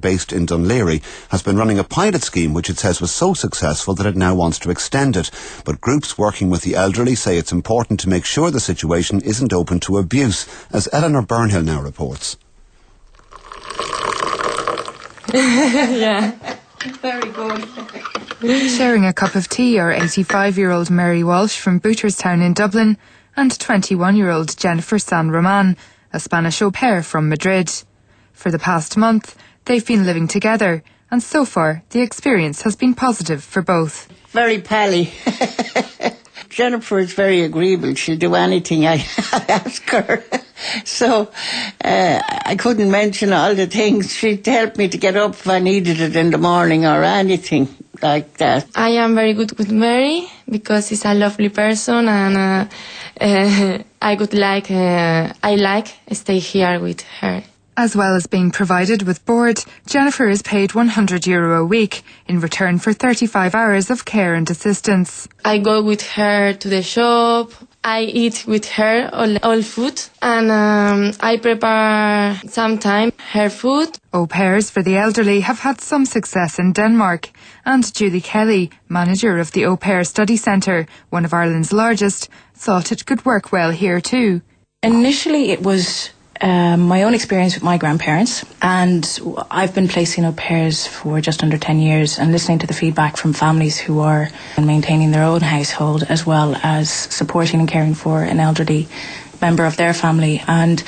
based in Dunleary, has been running a pilot scheme which it says was so successful that it now wants to extend it. But groups working with the elderly say it's important to make sure the situation isn't open to abuse, as Eleanor Burnhill now reports. Yeah. Very good. Sharing a cup of tea are 85-year-old Mary Walsh from Booterstown in Dublin and 21-year-old Jennifer San Roman, a Spanish au pair from Madrid. For the past month, they've been living together, and so far the experience has been positive for both. Very pally. Jennifer is very agreeable. She'll do anything I ask her. So I couldn't mention all the things. She'd help me to get up if I needed it in the morning or anything like that. I am very good with Mary because she's a lovely person, and I like stay here with her. As well as being provided with board, Jennifer is paid €100 a week in return for 35 hours of care and assistance. I go with her to the shop, I eat with her all food, and I prepare sometimes her food. Au pairs for the elderly have had some success in Denmark, and Julie Kelly, manager of the Au Pair Study Centre, one of Ireland's largest, thought it could work well here too. Initially it was my own experience with my grandparents, and I've been placing au pairs for just under 10 years and listening to the feedback from families who are maintaining their own household as well as supporting and caring for an elderly member of their family. And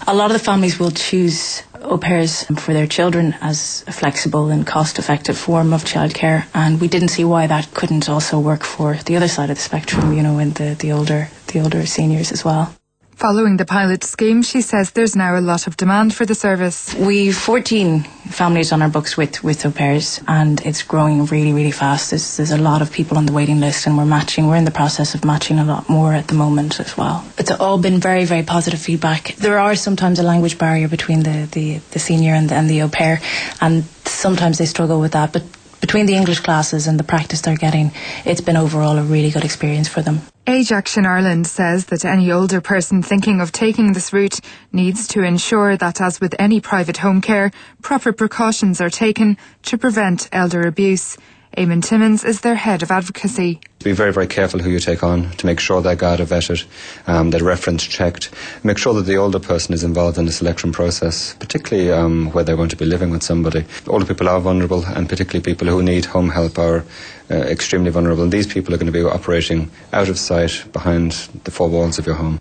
a lot of the families will choose au pairs for their children as a flexible and cost-effective form of childcare, and we didn't see why that couldn't also work for the other side of the spectrum, you know, in the older seniors as well. Following the pilot scheme, she says there's now a lot of demand for the service. We've 14 families on our books with au pairs, and it's growing really, really fast. There's a lot of people on the waiting list, and we're in the process of matching a lot more at the moment as well. It's all been very, very positive feedback. There are sometimes a language barrier between the senior and the au pair, and sometimes they struggle with that, but between the English classes and the practice they're getting, it's been overall a really good experience for them. Age Action Ireland says that any older person thinking of taking this route needs to ensure that, as with any private home care, proper precautions are taken to prevent elder abuse. Eamon Timmins is their head of advocacy. Be very, very careful who you take on to make sure that GADA vetted, that reference checked. Make sure that the older person is involved in the selection process, particularly where they're going to be living with somebody. Older people are vulnerable, and particularly people who need home help are extremely vulnerable. And these people are going to be operating out of sight behind the four walls of your home.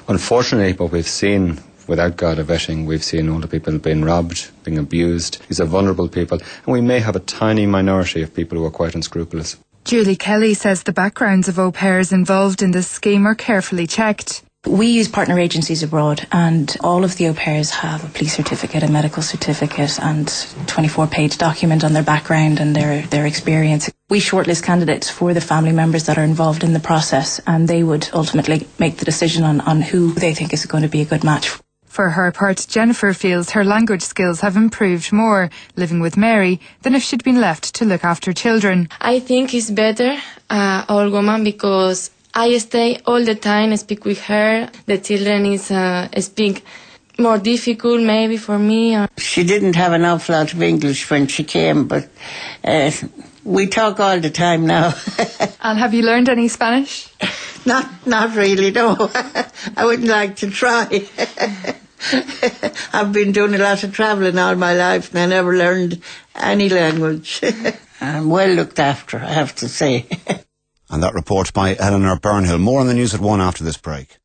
Unfortunately, what we've seen without GADA vetting, we've seen older people being robbed, being abused. These are vulnerable people, and we may have a tiny minority of people who are quite unscrupulous. Julie Kelly says the backgrounds of au pairs involved in this scheme are carefully checked. We use partner agencies abroad, and all of the au pairs have a police certificate, a medical certificate, and 24-page document on their background and their experience. We shortlist candidates for the family members that are involved in the process, and they would ultimately make the decision on who they think is going to be a good match. For her part, Jennifer feels her language skills have improved more living with Mary than if she'd been left to look after children. I think it's better, old woman, because I stay all the time, speak with her. The children is speak more difficult maybe for me. She didn't have an awful lot of English when she came, but we talk all the time now. And have you learned any Spanish? Not really, no. I wouldn't like to try. I've been doing a lot of travelling all my life, and I never learned any language. I'm well looked after, I have to say. And that report by Eleanor Burnhill. More on the news at 1 after this break.